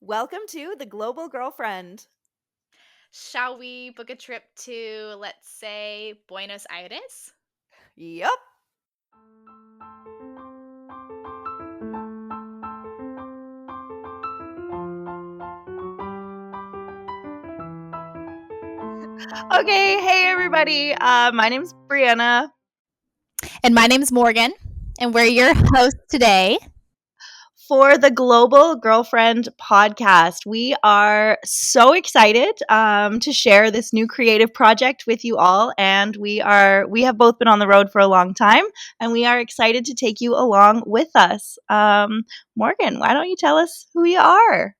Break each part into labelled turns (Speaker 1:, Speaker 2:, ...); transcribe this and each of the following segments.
Speaker 1: Welcome to the Global Girlfriend.
Speaker 2: Shall we book a trip to, let's say, Buenos Aires?
Speaker 1: Yup. Okay, hey everybody. My name's Brianna.
Speaker 2: And my name's Morgan, and we're your hosts today.
Speaker 1: For the Global Girlfriend podcast, we are so excited to share this new creative project with you all, and we have both been on the road for a long time, and we are excited to take you along with us. Morgan, why don't you tell us who you are?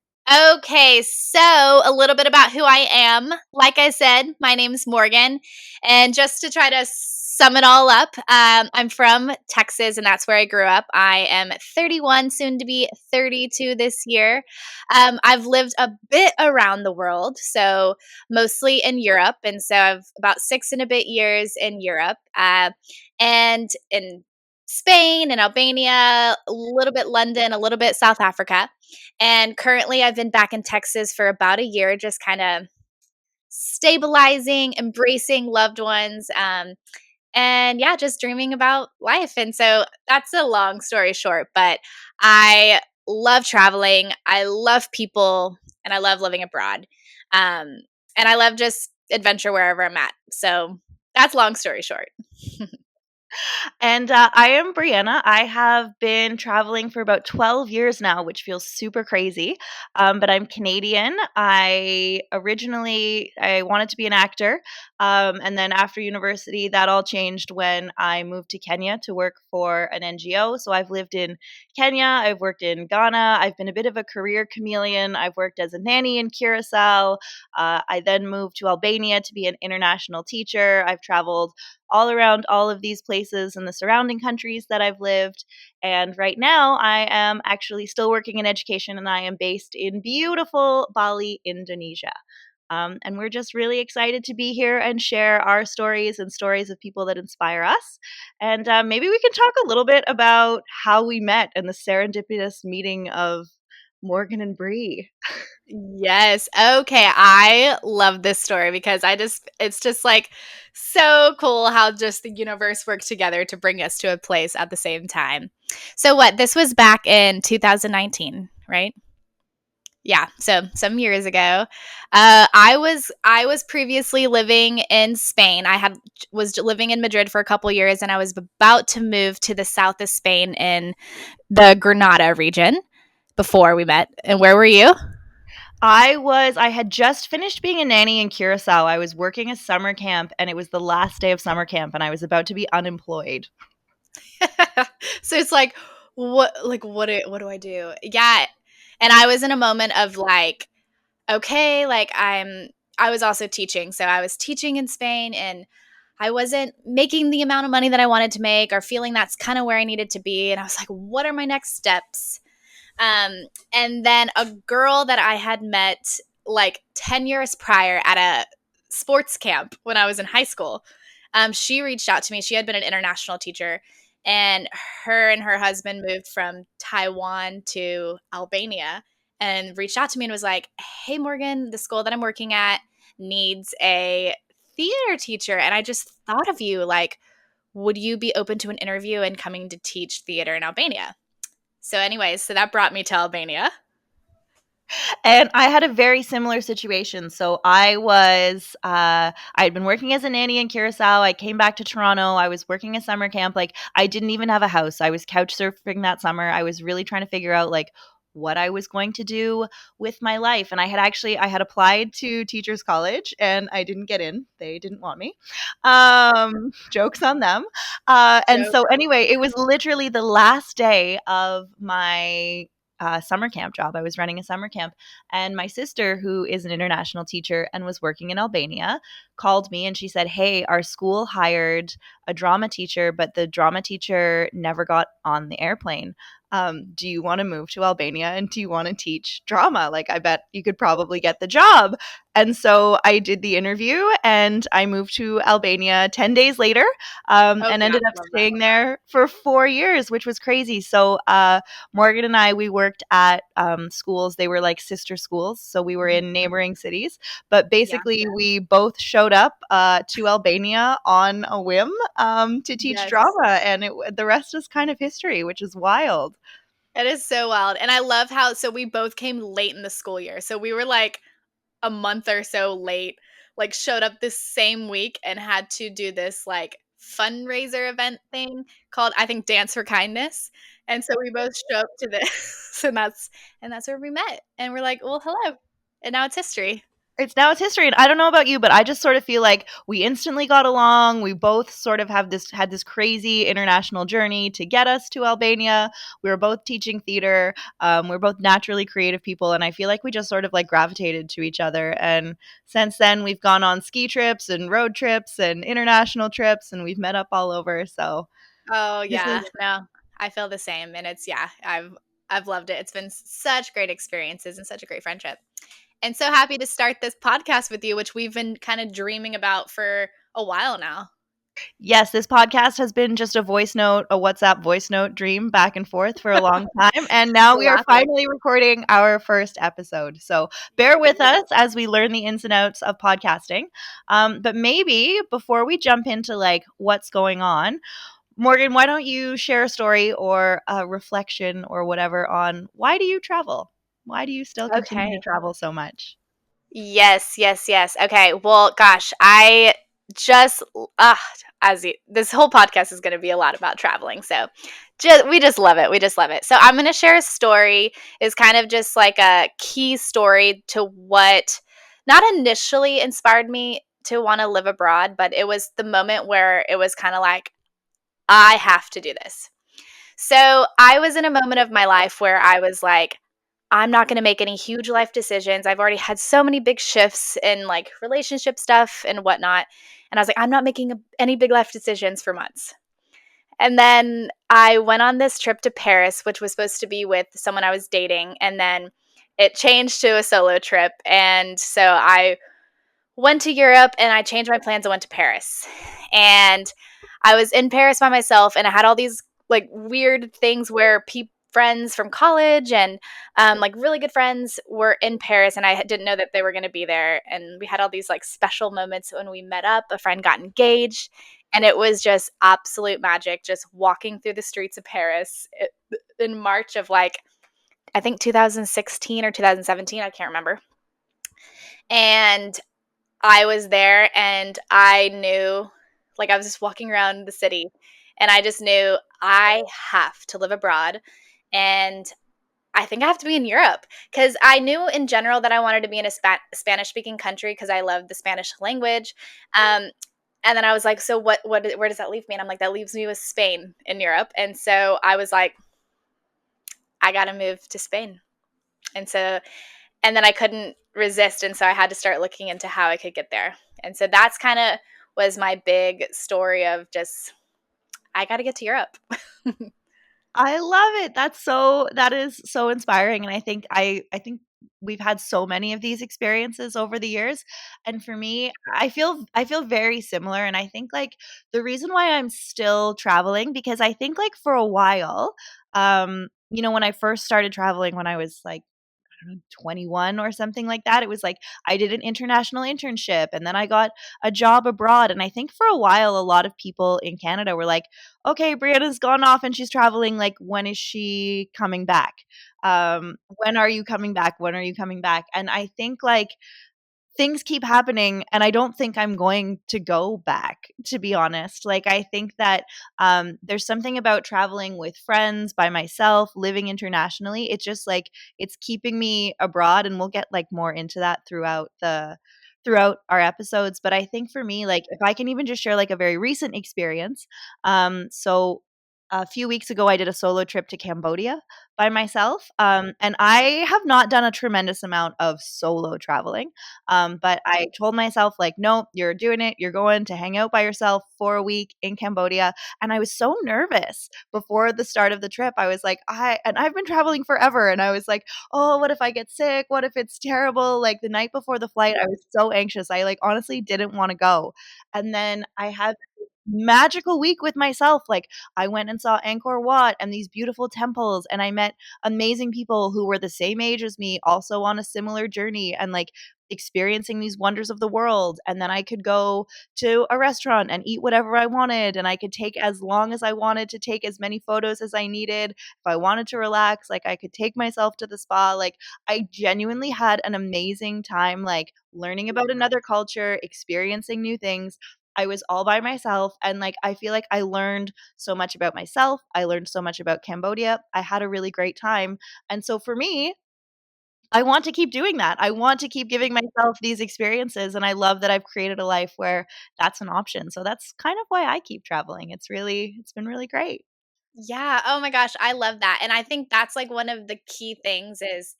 Speaker 2: Okay, so a little bit about who I am. Like I said, my name's Morgan. And just to try to sum it all up, I'm from Texas, and that's where I grew up. I am 31, soon to be 32 this year. I've lived a bit around the world, so mostly in Europe. And so I've about 6 and a bit years in Europe. And in Spain and Albania, a little bit London, a little bit South Africa. And currently, I've been back in Texas for about a year, just kind of stabilizing, embracing loved ones, and yeah, just dreaming about life. And so that's a long story short, but I love traveling, I love people, and I love living abroad. Um, and I love just adventure wherever I'm at. So that's long story short.
Speaker 1: And I am Brianna. I have been traveling for about 12 years now, which feels super crazy. But I'm Canadian. I wanted to be an actor. And then after university, that all changed when I moved to Kenya to work for an NGO. So I've lived in Kenya. I've worked in Ghana. I've been a bit of a career chameleon. I've worked as a nanny in Curacao. I then moved to Albania to be an international teacher. I've traveled all around all of these places and the surrounding countries that I've lived. And right now, I am actually still working in education, and I am based in beautiful Bali, Indonesia. And we're just really excited to be here and share our stories and stories of people that inspire us. And maybe we can talk a little bit about how we met and the serendipitous meeting of Morgan and Bree.
Speaker 2: Yes. Okay. I love this story because it's just like so cool how just the universe worked together to bring us to a place at the same time. So, this was back in 2019, right? Yeah. So, some years ago. I was previously living in Spain. Was living in Madrid for a couple years, and I was about to move to the south of Spain in the Granada region before we met. And where were you?
Speaker 1: I had just finished being a nanny in Curacao. I was working a summer camp, and it was the last day of summer camp, and I was about to be unemployed.
Speaker 2: So it's like what do I do? Yeah. And I was in a moment of like, okay, I was also teaching. So I was teaching in Spain, and I wasn't making the amount of money that I wanted to make or feeling that's kind of where I needed to be. And I was like, what are my next steps? And then a girl that I had met like 10 years prior at a sports camp when I was in high school, she reached out to me. She had been an international teacher, and her husband moved from Taiwan to Albania and reached out to me and was like, hey, Morgan, the school that I'm working at needs a theater teacher. And I just thought of you. Like, would you be open to an interview and coming to teach theater in Albania? So, anyways, that brought me to Albania.
Speaker 1: And I had a very similar situation. So I had been working as a nanny in Curacao. I came back to Toronto. I was working a summer camp. Like, I didn't even have a house. I was couch surfing that summer. I was really trying to figure out like what I was going to do with my life. And I had applied to teachers college, and I didn't get in. They didn't want me. Jokes on them. And
Speaker 2: Joke.
Speaker 1: so anyway, it was literally the last day of my summer camp job. I was running a summer camp, and my sister, who is an international teacher and was working in Albania, called me, and she said, "Hey, our school hired a drama teacher, but the drama teacher never got on the airplane. Do you want to move to Albania and do you want to teach drama? Like, I bet you could probably get the job. And so I did the interview and I moved to Albania 10 days later,
Speaker 2: Oh
Speaker 1: and
Speaker 2: yeah,
Speaker 1: ended up
Speaker 2: love that.
Speaker 1: staying there for 4 years, which was crazy. So Morgan and I, we worked at schools. They were like sister schools. So we were
Speaker 2: Mhm.
Speaker 1: in neighboring cities. But
Speaker 2: Yeah.
Speaker 1: basically, we both showed up to Albania on a whim to teach
Speaker 2: Yes.
Speaker 1: drama. And the rest is kind of history, which is wild.
Speaker 2: It is so wild. And I love how so we both came late in the school year. So we were like a month or so late, like showed up this same week and had to do this like fundraiser event thing called I think Dance for Kindness. And so we both show up to this and that's where we met. And we're like, well, hello. And now it's history.
Speaker 1: It's history, and I don't know about you, but I just sort of feel like we instantly got along. We both sort of have this had this crazy international journey to get us to Albania. We were both teaching theater. We're both naturally creative people, and I feel like we just sort of like gravitated to each other. And since then, we've gone on ski trips and road trips and international trips, and we've met up all over. So
Speaker 2: Oh
Speaker 1: this
Speaker 2: yeah.
Speaker 1: is
Speaker 2: No. I feel the same and it's yeah, I've loved it. It's been such great experiences and such a great friendship. And so happy to start this podcast with you, which we've been kind of dreaming about for a while now.
Speaker 1: Yes, this podcast has been just a voice note, a WhatsApp voice note dream back and forth for a long time. And now we are
Speaker 2: Classic.
Speaker 1: finally recording our first episode. So bear with us as we learn the ins and outs of podcasting. But maybe before we jump into like what's going on, Morgan, why don't you share a story or a reflection or whatever on why do you travel? Why do you still continue to
Speaker 2: Okay.
Speaker 1: travel so much?
Speaker 2: Yes, yes, yes. Okay. Well, gosh, I just this whole podcast is going to be a lot about traveling. So, we just love it. We just love it. So, I'm going to share a story is kind of just like a key story to what not initially inspired me to want to live abroad, but it was the moment where it was kind of like I have to do this. So, I was in a moment of my life where I was like I'm not going to make any huge life decisions. I've already had so many big shifts in like relationship stuff and whatnot. And I was like, I'm not making any big life decisions for months. And then I went on this trip to Paris, which was supposed to be with someone I was dating. And then it changed to a solo trip. And so I went to Europe and I changed my plans and went to Paris. And I was in Paris by myself and I had all these like weird things where friends from college and like really good friends were in Paris and I didn't know that they were going to be there. And we had all these like special moments when we met up. A friend got engaged and it was just absolute magic just walking through the streets of Paris in March of like, I think 2016 or 2017. I can't remember. And I was there and I knew, like, I was just walking around the city and I just knew I have to live abroad. And I think I have to be in Europe because I knew in general that I wanted to be in a Spanish speaking country because I love the Spanish language. Um, and then I was like, so where does that leave me? And I'm like, that leaves me with Spain in Europe. And so I was like, I got to move to Spain. And so and then I couldn't resist, and so I had to start looking into how I could get there. And so that's kind of was my big story of just I got to get to Europe.
Speaker 1: I love it. That is so inspiring, and I think we've had so many of these experiences over the years. And for me, I feel very similar, and I think like the reason why I'm still traveling because I think like for a while, when I first started traveling when I was like I don't know, 21 or something like that. It was like I did an international internship and then I got a job abroad. And I think for a while, a lot of people in Canada were like, okay, Brianna's gone off and she's traveling. Like, when is she coming back? When are you coming back? When are you coming back? And I think like things keep happening and I don't think I'm going to go back, to be honest. Like I think that there's something about traveling with friends, by myself, living internationally. It's just like it's keeping me abroad, and we'll get like more into that throughout our episodes. But I think for me, like if I can even just share like a very recent experience. So a few weeks ago, I did a solo trip to Cambodia by myself. And I have not done a tremendous amount of solo traveling. But I told myself, like, no, you're doing it. You're going to hang out by yourself for a week in Cambodia. And I was so nervous before the start of the trip. I was like, I've been traveling forever. And I was like, oh, what if I get sick? What if it's terrible? Like the night before the flight, I was so anxious. I like honestly didn't want to go. And then I had magical week with myself. Like I went and saw Angkor Wat and these beautiful temples, and I met amazing people who were the same age as me, also on a similar journey and like experiencing these wonders of the world. And then I could go to a restaurant and eat whatever I wanted, and I could take as long as I wanted to take as many photos as I needed. If I wanted to relax, like I could take myself to the spa. Like I genuinely had an amazing time, like learning about another culture, experiencing new things. I was all by myself, and like I feel like I learned so much about myself. I learned so much about Cambodia. I had a really great time. And so for me, I want to keep doing that. I want to keep giving myself these experiences, and I love that I've created a life where that's an option. So that's kind of why I keep traveling. It's been really great.
Speaker 2: Yeah. Oh my gosh, I love that. And I think that's like one of the key things is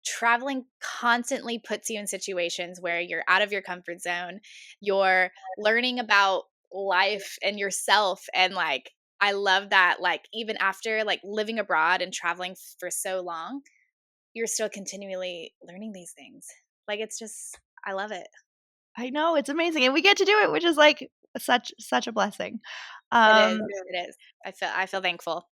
Speaker 2: traveling constantly puts you in situations where you're out of your comfort zone. You're learning about life and yourself, and like I love that like even after like living abroad and traveling for so long, you're still continually learning these things. Like it's just I love it.
Speaker 1: I know, it's amazing, and we get to do it, which is like such a blessing.
Speaker 2: It
Speaker 1: Um
Speaker 2: is. It is. I feel thankful.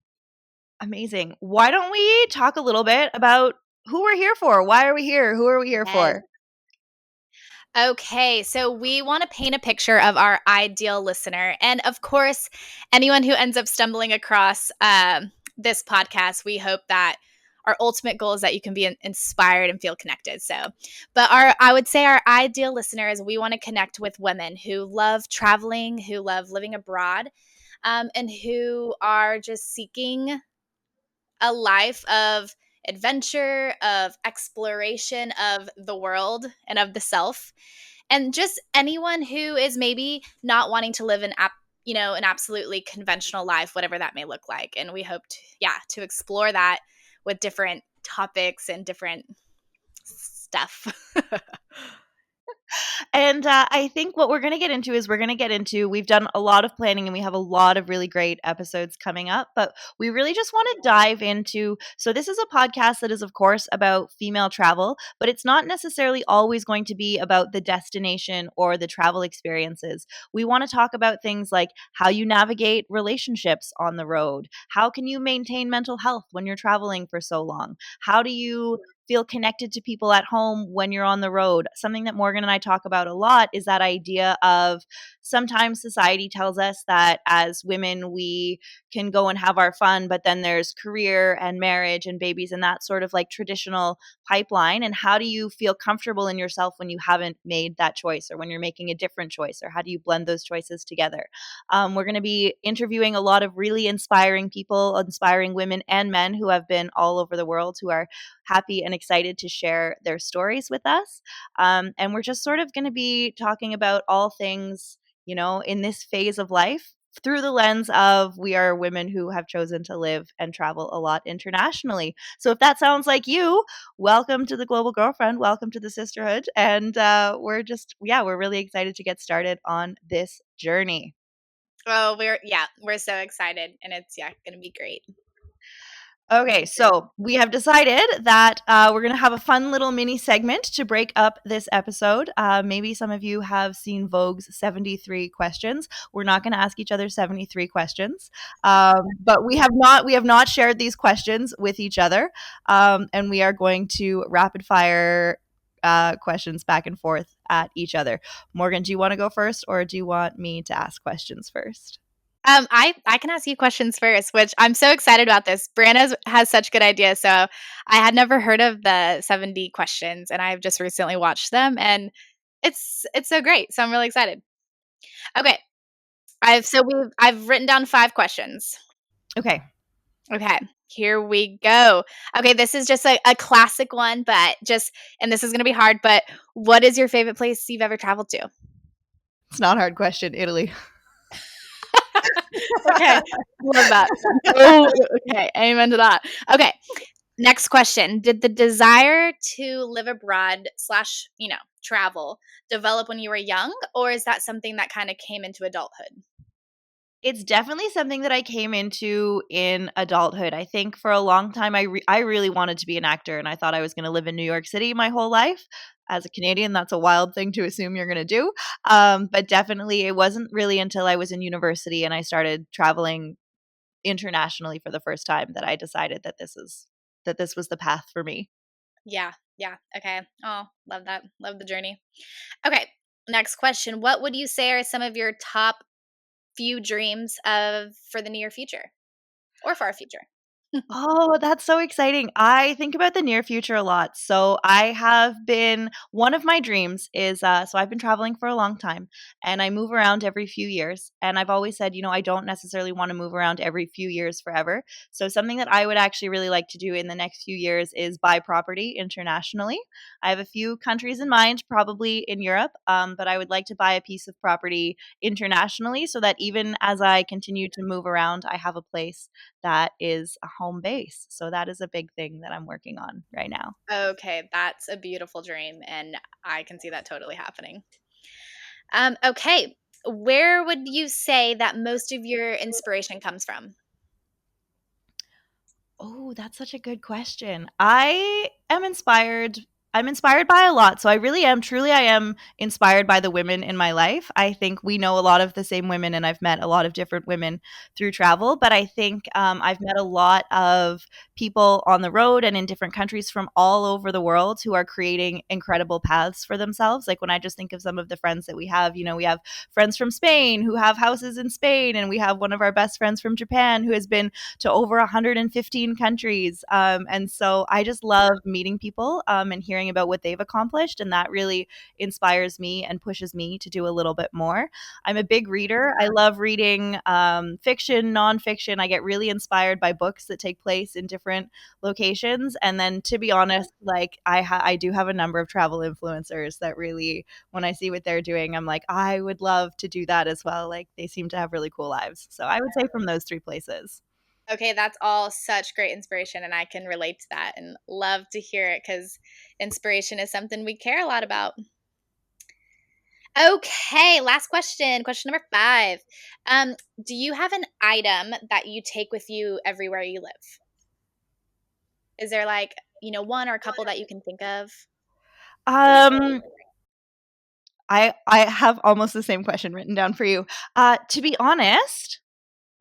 Speaker 1: Amazing. Why don't we talk a little bit about who we're here for? Why are we here? Who are we here
Speaker 2: Yes.
Speaker 1: for?
Speaker 2: Okay, so we want to paint a picture of our ideal listener. And of course, anyone who ends up stumbling across this podcast, we hope that our ultimate goal is that you can be inspired and feel connected. So, but I would say our ideal listener is we want to connect with women who love traveling, who love living abroad, and who are just seeking a life of adventure, of exploration of the world and of the self, and just anyone who is maybe not wanting to live an absolutely conventional life, whatever that may look like. And we hope to, yeah, to explore that with different topics and different stuff.
Speaker 1: And I think what we're going to get into is we've done a lot of planning and we have a lot of really great episodes coming up, but we really just want to dive into. So, this is a podcast that is, of course, about female travel, but it's not necessarily always going to be about the destination or the travel experiences. We want to talk about things like how you navigate relationships on the road. How can you maintain mental health when you're traveling for so long? How do you feel connected to people at home when you're on the road? Something that Morgan and I talk about a lot is that idea of sometimes society tells us that as women we can go and have our fun, but then there's career and marriage and babies and that sort of like traditional pipeline. And how do you feel comfortable in yourself when you haven't made that choice, or when you're making a different choice, or how do you blend those choices together? We're going to be interviewing a lot of really inspiring people, inspiring women and men who have been all over the world, who are happy and excited to share their stories with us. And we're just sort of going to be talking about all things, in this phase of life through the lens of we are women who have chosen to live and travel a lot internationally. So if that sounds like you, welcome to the Global Girlfriend, welcome to the sisterhood. And we're really excited to get started on this journey.
Speaker 2: Oh, we're so excited, and it's going to be great.
Speaker 1: Okay, so we have decided that we're going to have a fun little mini segment to break up this episode. Maybe some of you have seen Vogue's 73 questions. We're not going to ask each other 73 questions, but we have not shared these questions with each other, and we are going to rapid fire questions back and forth at each other. Morgan, do you want to go first, or do you want me to ask questions first?
Speaker 2: I can ask you questions first, which I'm so excited about this. Brianna has such good ideas. So I had never heard of the 70 questions, and I've just recently watched them, and it's so great. So I'm really excited. Okay, I've written down 5 questions.
Speaker 1: Okay.
Speaker 2: Okay, here we go. Okay, this is just a classic one, and this is gonna be hard. But what is your favorite place you've ever traveled to?
Speaker 1: It's not a hard question. Italy.
Speaker 2: Okay. Love that. Oh, okay. Amen to that. Okay. Next question. Did the desire to live abroad slash, travel develop when you were young, or is that something that kind of came into adulthood?
Speaker 1: It's definitely something that I came into in adulthood. I think for a long time, I really wanted to be an actor, and I thought I was going to live in New York City my whole life. As a Canadian, that's a wild thing to assume you're going to do. But definitely, it wasn't really until I was in university and I started traveling internationally for the first time that I decided that this was the path for me.
Speaker 2: Yeah. Yeah. Okay. Oh, love that. Love the journey. Okay. Next question. What would you say are some of your top few dreams of for the near future or far future?
Speaker 1: Oh, that's so exciting. I think about the near future a lot. So I have been one of my dreams is so I've been traveling for a long time and I move around every few years. And I've always said, I don't necessarily want to move around every few years forever. So something that I would actually really like to do in the next few years is buy property internationally. I have a few countries in mind, probably in Europe, but I would like to buy a piece of property internationally so that even as I continue to move around, I have a place that is a home base. So that is a big thing that I'm working on right now.
Speaker 2: Okay, that's a beautiful dream, and I can see that totally happening. Okay, where would you say that most of your inspiration comes from?
Speaker 1: Oh, that's such a good question. I'm inspired by a lot. So I really am truly I am inspired by the women in my life. I think we know a lot of the same women and I've met a lot of different women through travel, but I think I've met a lot of people on the road and in different countries from all over the world who are creating incredible paths for themselves. Like when I just think of some of the friends that we have, we have friends from Spain who have houses in Spain, and we have one of our best friends from Japan who has been to over 115 countries. And so I just love meeting people and hearing about what they've accomplished. And that really inspires me and pushes me to do a little bit more. I'm a big reader. I love reading fiction, nonfiction. I get really inspired by books that take place in different locations. And then, to be honest, like I do have a number of travel influencers that really, when I see what they're doing, I'm like, I would love to do that as well. Like they seem to have really cool lives. So I would say from those three places.
Speaker 2: Okay, that's all such great inspiration, and I can relate to that and love to hear it because inspiration is something we care a lot about. Okay, last question. Question number 5. Do you have an item that you take with you everywhere you live? Is there like, one or a couple that you can think of?
Speaker 1: Um, I have almost the same question written down for you. To be honest,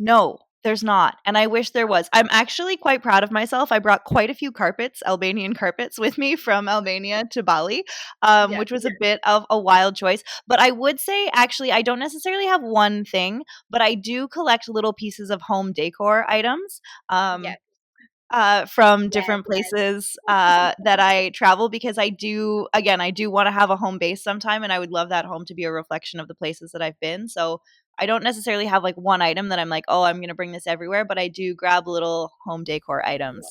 Speaker 1: no, there's not, and I wish there was. I'm actually quite proud of myself. I brought quite a few carpets, Albanian carpets, with me from Albania to Bali,
Speaker 2: Yes.
Speaker 1: which was a bit of a wild choice. But I would say, actually, I don't necessarily have one thing, but I do collect little pieces of home decor items. Um,
Speaker 2: Yes.
Speaker 1: from
Speaker 2: Yes.
Speaker 1: different places that I travel because I do want to have a home base sometime, and I would love that home to be a reflection of the places that I've been. So I don't necessarily have like one item that I'm like, oh, I'm going to bring this everywhere, but I do grab little home decor items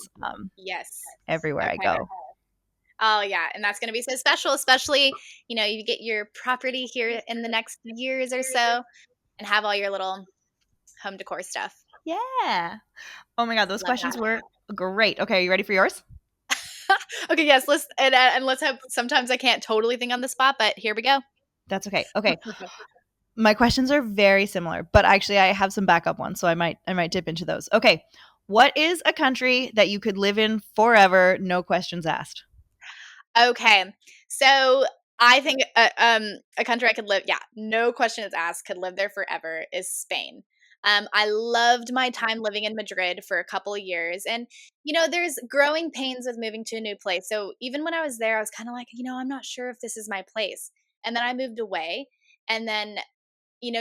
Speaker 2: Yes.
Speaker 1: everywhere I
Speaker 2: Okay.
Speaker 1: go.
Speaker 2: Oh, yeah, and that's gonna be so special, especially, you get your property here in the next years or so and have all your little home decor stuff.
Speaker 1: Yeah. Oh my God, those
Speaker 2: Love
Speaker 1: questions
Speaker 2: that.
Speaker 1: were great. Okay, are you ready for yours?
Speaker 2: Okay, yes, and let's hope sometimes I can't totally think on the spot, but here we go.
Speaker 1: That's okay. Okay. My questions are very similar, but actually I have some backup ones, so I might dip into those. Okay. What is a country that you could live in forever, no questions asked?
Speaker 2: Okay. So I think a country I could live, yeah, no questions asked, could live there forever is Spain. I loved my time living in Madrid for a couple of years. And, there's growing pains with moving to a new place. So even when I was there, I was kind of like, I'm not sure if this is my place. And then I moved away. And then,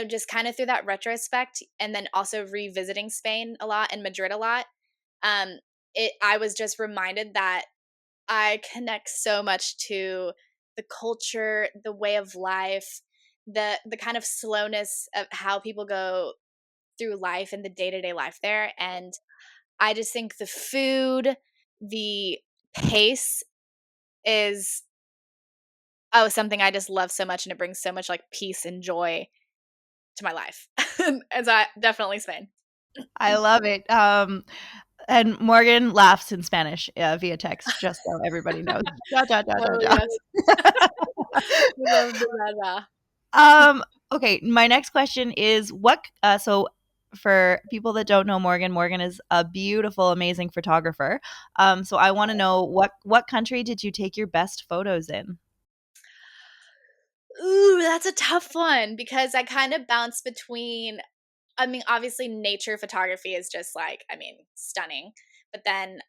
Speaker 2: just kind of through that retrospect and then also revisiting Spain a lot and Madrid a lot, um, I was just reminded that I connect so much to the culture, the way of life, the kind of slowness of how people go through life and the day-to-day life there, and I just think the food, the pace is something I just love so much, and it brings so much like peace and joy to my life. And so definitely Spain.
Speaker 1: I love it. And Morgan laughs in Spanish via text, just so everybody knows. Ja, ja, ja,
Speaker 2: Oh,
Speaker 1: ja,
Speaker 2: yes. We love the dada.
Speaker 1: ja. Okay, my next question is so for people that don't know Morgan, Morgan is a beautiful, amazing photographer. So I want to know what country did you take your best photos in?
Speaker 2: Ooh, that's a tough one because I kind of bounce between, I mean, obviously nature photography is just like, I mean, stunning. But then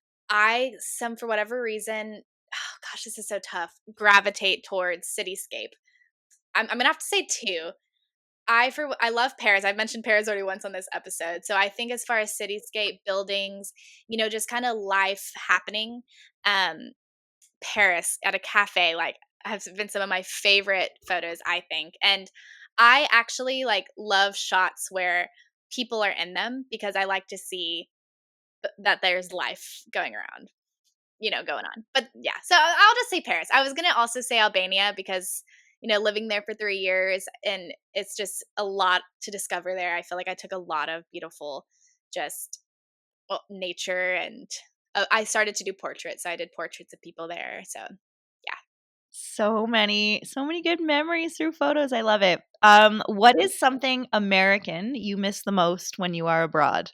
Speaker 2: some for whatever reason, oh gosh, this is so tough, gravitate towards cityscape. I'm gonna have to say two. I love Paris. I've mentioned Paris already once on this episode. So I think as far as cityscape, buildings, just kind of life happening, um, Paris at a cafe, like, has been some of my favorite photos, I think. And I actually like love shots where people are in them because I like to see that there's life going around, going on. But yeah, so I'll just say Paris. I was going to also say Albania because, living there for 3 years and it's just a lot to discover there. I feel like I took a lot of beautiful, just, well, nature, and I started to do portraits. So I did portraits of people there. So yeah.
Speaker 1: So many good memories through photos. I love it. What is something American you miss the most when you are abroad?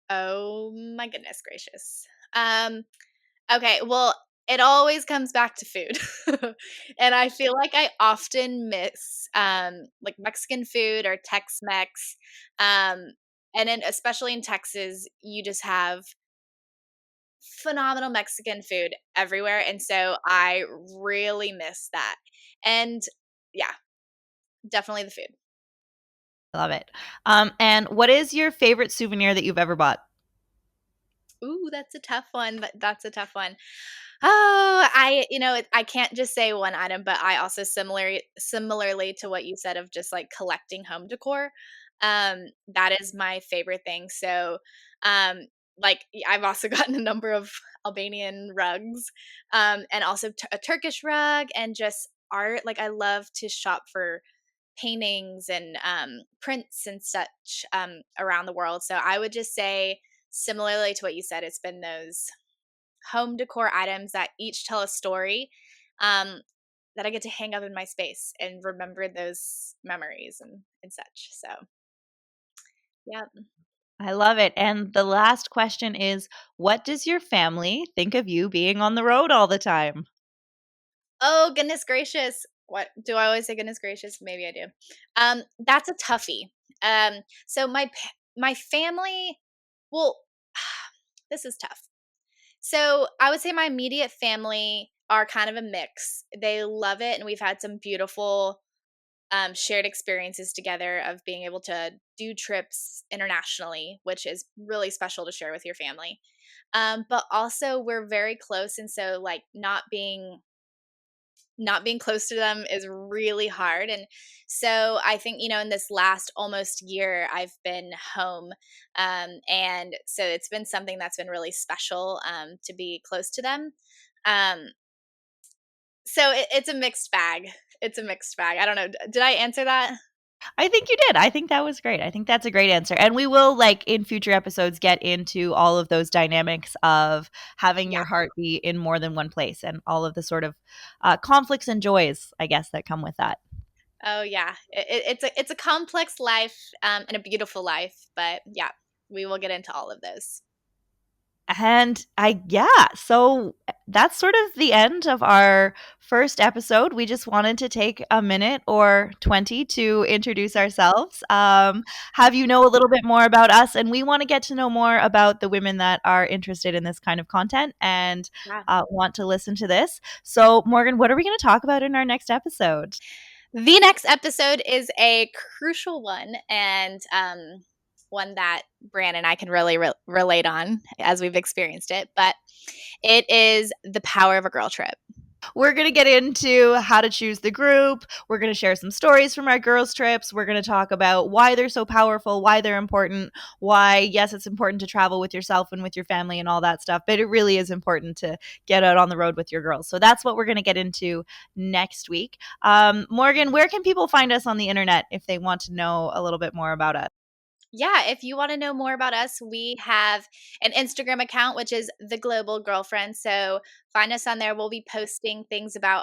Speaker 2: Oh my goodness gracious. Okay, well, it always comes back to food. And I feel like I often miss like Mexican food or Tex-Mex. Um and then especially in Texas, you just have phenomenal Mexican food everywhere, and so I really miss that. And yeah, definitely the food.
Speaker 1: I love it. And what is your favorite souvenir that you've ever bought?
Speaker 2: Ooh, that's a tough one. That's a tough one. Oh, I can't just say one item, but I also similarly to what you said of just like collecting home decor. That is my favorite thing. So, um, like I've also gotten a number of Albanian rugs, and also a Turkish rug, and just art. Like I love to shop for paintings and prints and such around the world. So I would just say, similarly to what you said, it's been those home decor items that each tell a story, um, that I get to hang up in my space and remember those memories and such. So, yeah.
Speaker 1: I love it. And the last question is, what does your family think of you being on the road all the time?
Speaker 2: Oh, goodness gracious. What do I always say? Goodness gracious. Maybe I do. That's a toughie. So my family, well, this is tough. So I would say my immediate family are kind of a mix. They love it, and we've had some beautiful shared experiences together of being able to do trips internationally, which is really special to share with your family. But also, we're very close, and so like not being close to them is really hard. And so I think, in this last almost year, I've been home. And so it's been something that's been really special, to be close to them. Um, so it's a mixed bag. It's a mixed bag. I don't know. Did I answer that?
Speaker 1: I think you did. I think that was great. I think that's a great answer. And we will, like, in future episodes, get into all of those dynamics of having
Speaker 2: Yeah.
Speaker 1: your heart be in more than one place and all of the sort of conflicts and joys, I guess, that come with that.
Speaker 2: Oh yeah. It's a complex life, and a beautiful life. But yeah, we will get into all of those.
Speaker 1: And so that's sort of the end of our first episode. We just wanted to take a minute or 20 to introduce ourselves, have you know a little bit more about us, and we want to get to know more about the women that are interested in this kind of content and
Speaker 2: Yeah.
Speaker 1: want to listen to this. So, Morgan, what are we going to talk about in our next episode?
Speaker 2: The next episode is a crucial one, and one that Bran and I can really relate on as we've experienced it. But it is the power of a girl trip.
Speaker 1: We're going to get into how to choose the group. We're going to share some stories from our girls' trips. We're going to talk about why they're so powerful, why they're important, why, yes, it's important to travel with yourself and with your family and all that stuff, but it really is important to get out on the road with your girls. So that's what we're going to get into next week. Morgan, where can people find us on the internet if they want to know a little bit more about us?
Speaker 2: Yeah, if you want to know more about us, we have an Instagram account, which is The Global Girlfriend. So find us on there. We'll be posting things about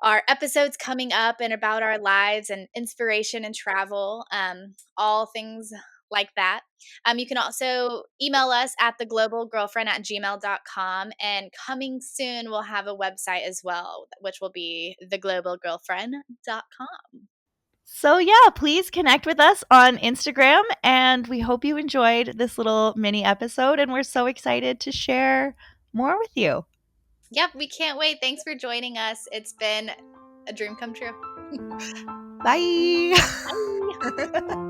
Speaker 2: our episodes coming up and about our lives and inspiration and travel, all things like that. You can also email us at theglobalgirlfriend@gmail.com. And coming soon, we'll have a website as well, which will be theglobalgirlfriend.com.
Speaker 1: So, yeah, please connect with us on Instagram. And we hope you enjoyed this little mini episode. And we're so excited to share more with you.
Speaker 2: Yep, we can't wait. Thanks for joining us. It's been a dream come true.
Speaker 1: Bye.
Speaker 2: Bye.